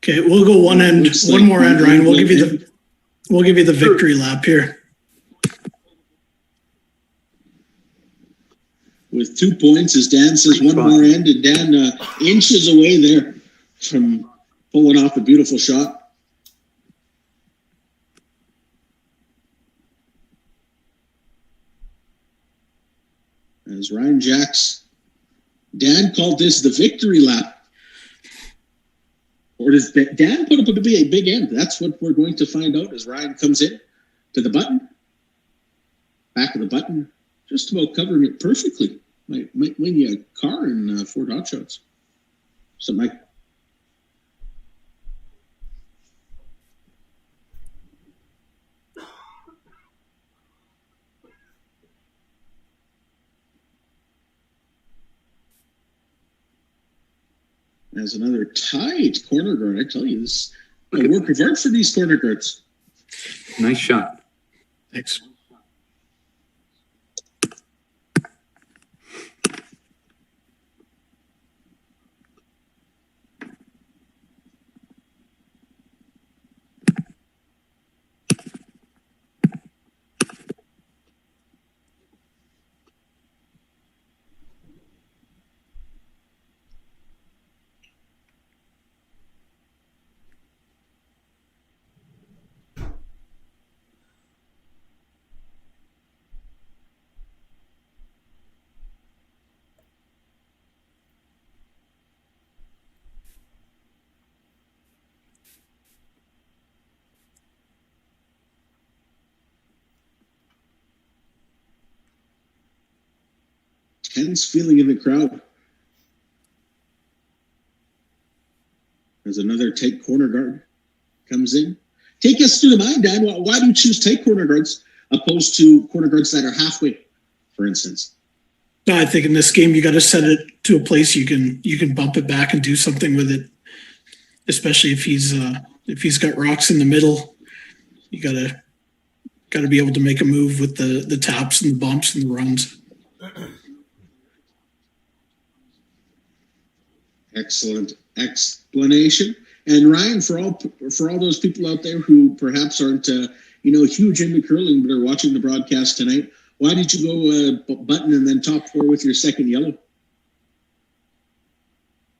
Okay, we'll go one end, Looks one like more end, Ryan. We'll give you the victory lap here. With 2 points, as Dan says, one more end, and Dan inches away there from pulling off a beautiful shot. As Ryan Jacques, Dan called this the victory lap. Or does Dan put up a big end? That's what we're going to find out as Ryan comes in to the button. Back of the button, just about covering it perfectly. Might win you a car in Ford Hot Shots. So Mike. As another tight corner guard, I tell you, this is a work of art for these corner guards. Nice shot. Thanks. Tense feeling in the crowd. As another tight corner guard comes in. Take us through the mind, Dan. Why do you choose tight corner guards opposed to corner guards that are halfway, for instance? I think in this game you got to set it to a place you can bump it back and do something with it. Especially if he's got rocks in the middle, you gotta be able to make a move with the taps and the bumps and the runs. Excellent explanation. And Ryan, for all those people out there who perhaps aren't huge into curling but are watching the broadcast tonight, Why did you go button and then top 4 with your second yellow?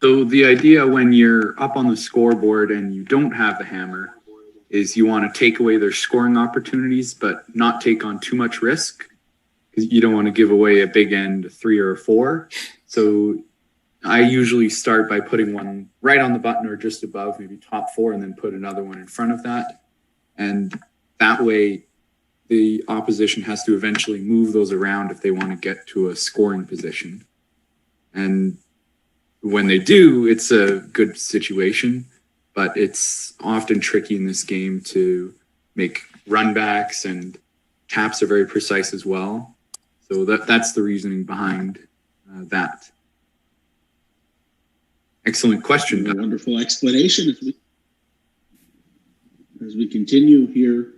So the idea when you're up on the scoreboard and you don't have the hammer is you want to take away their scoring opportunities, but not take on too much risk because you don't want to give away a big end 3 or 4. So I usually start by putting one right on the button or just above, maybe top 4, and then put another one in front of that. And that way the opposition has to eventually move those around if they want to get to a scoring position. And when they do, it's a good situation, but it's often tricky in this game to make runbacks, and taps are very precise as well. So that's the reasoning behind that. Excellent question. A wonderful explanation. As we continue here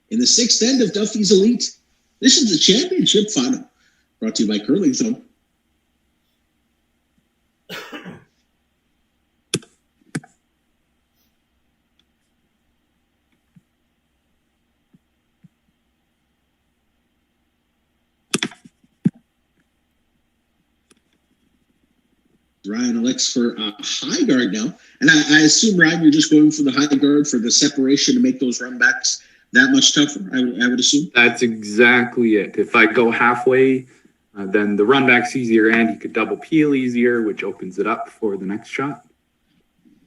in the 6th end of Duffy's Elite, this is the championship final, brought to you by CurlingZone. Ryan elects for a high guard now. And I assume, Ryan, you're just going for the high guard for the separation to make those run backs that much tougher, I would assume? That's exactly it. If I go halfway, then the run back's easier and you could double peel easier, which opens it up for the next shot.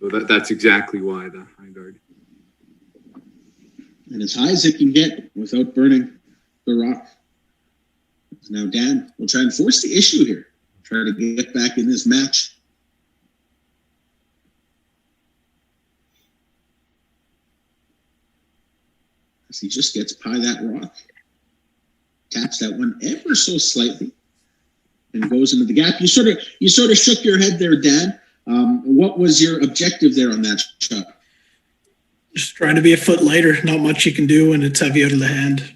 So that's exactly why the high guard. And as high as it can get without burning the rock. Now Dan will try and force the issue here. Try to get back in this match. As he just gets by that rock. Taps that one ever so slightly. And goes into the gap. You sort of shook your head there, Dan. What was your objective there on that shot? Just trying to be a foot lighter. Not much you can do when it's heavy out of the hand.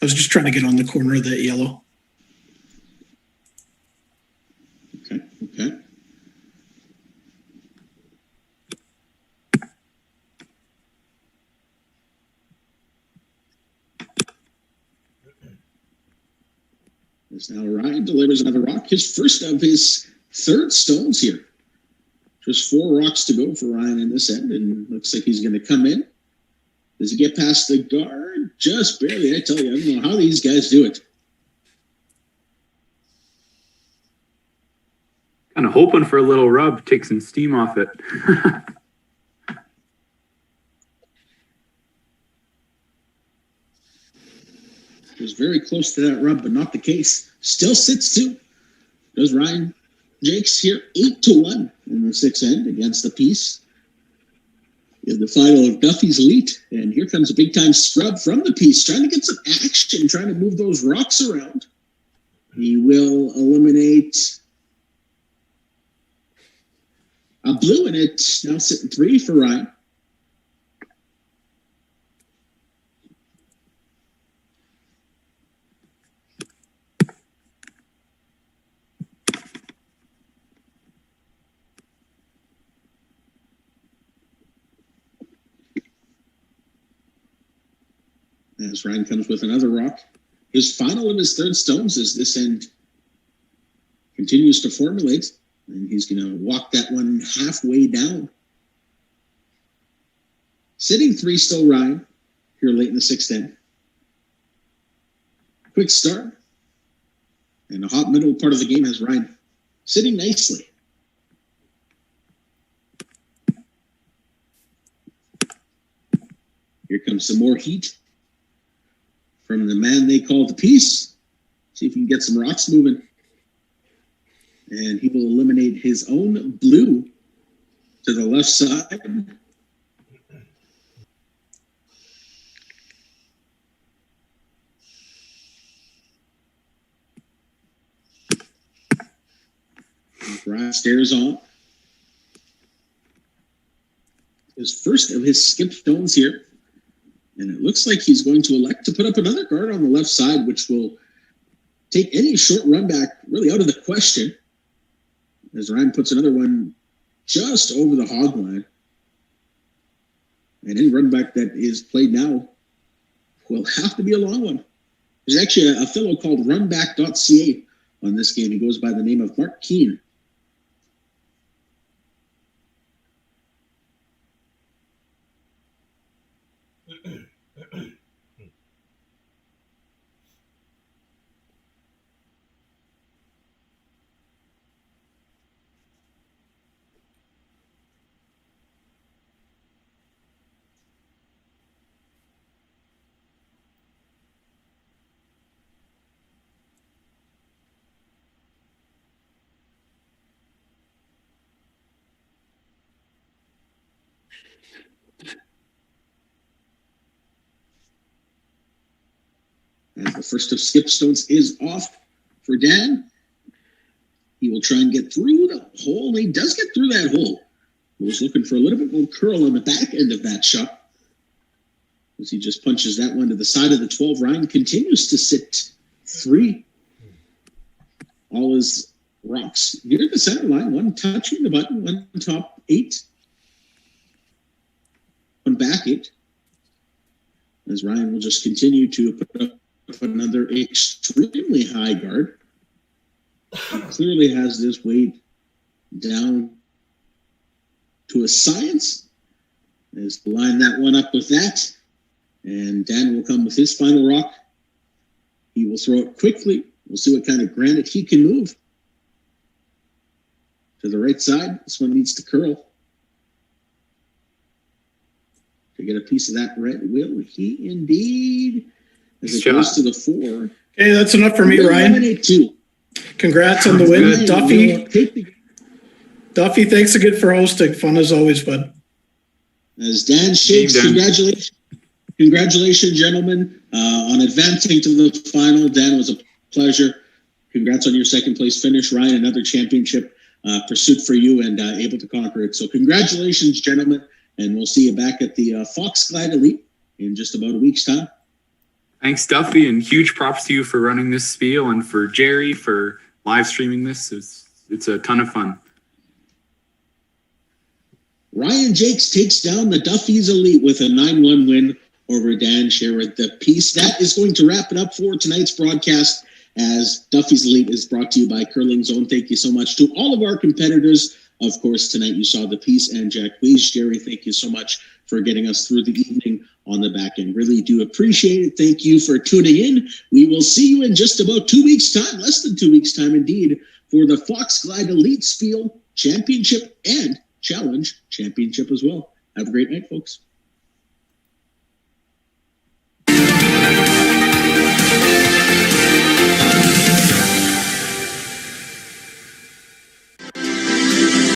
I was just trying to get on the corner of that yellow. Okay. As now Ryan delivers another rock. His first of his 3rd stones here. Just 4 rocks to go for Ryan in this end, and looks like he's going to come in. Does he get past the guard? Just barely. I tell you, I don't know how these guys do it. Kind of hoping for a little rub, take some steam off it. It was very close to that rub, but not the case. Still sits 2. Does Ryan Jacques here 8-1 in the 6th end against the piece. In the final of Duffy's Elite. And here comes a big-time scrub from the piece, trying to get some action, trying to move those rocks around. He will eliminate a blue in it. Now sitting 3 for Ryan. As Ryan comes with another rock. His final of his 3rd stones as this end continues to formulate. And he's going to walk that one halfway down. Sitting 3 still Ryan here late in the 6th end. Quick start. And the hot middle part of the game has Ryan sitting nicely. Here comes some more heat from the man they call the piece. See if he can get some rocks moving. And he will eliminate his own blue to the left side. Brian stares on. His first of his skip stones here. And it looks like he's going to elect to put up another guard on the left side, which will take any short run back really out of the question. As Ryan puts another one just over the hog line. And any run back that is played now will have to be a long one. There's actually a fellow called runback.ca on this game. He goes by the name of Mark Keane. And the first of skip stones is off for Dan. He will try and get through the hole. He does get through that hole. He was looking for a little bit more curl on the back end of that shot. As he just punches that one to the side of the 12. Ryan continues to sit 3. All his rocks near the center line. One touching the button, one top 8. One back 8. As Ryan will just continue to put up another extremely high guard. He clearly has this weight down to a science. As line that one up with that. And Dan will come with his final rock. He will throw it quickly. We'll see what kind of granite he can move. To the right side. This one needs to curl. To get a piece of that red, will he indeed? As it goes to the 4. Okay, that's enough for me, Ryan. 2. Congrats on the win, Duffy. Duffy, thanks again for hosting. Fun as always, bud. As Dan shakes, congratulations, gentlemen, on advancing to the final. Dan, it was a pleasure. Congrats on your second place finish. Ryan, another championship pursuit for you and able to conquer it. So congratulations, gentlemen, and we'll see you back at the Fox Glide Elite in just about a week's time. Thanks, Duffy, and huge props to you for running this spiel and for Jerry for live streaming this. It's a ton of fun. Ryan Jacques takes down the Duffy's Elite with a 9-1 win over Dan Sherrard. The piece that is going to wrap it up for tonight's broadcast, as Duffy's Elite is brought to you by CurlingZone. Thank you so much to all of our competitors. Of course, tonight you saw the piece and Jacques. Jerry, thank you so much for getting us through the evening on the back end. Really do appreciate it. Thank you for tuning in. We will see you in just about 2 weeks' time, less than 2 weeks' time indeed, for the Fox Glide Elite Spiel Championship and Challenge Championship as well. Have a great night, folks.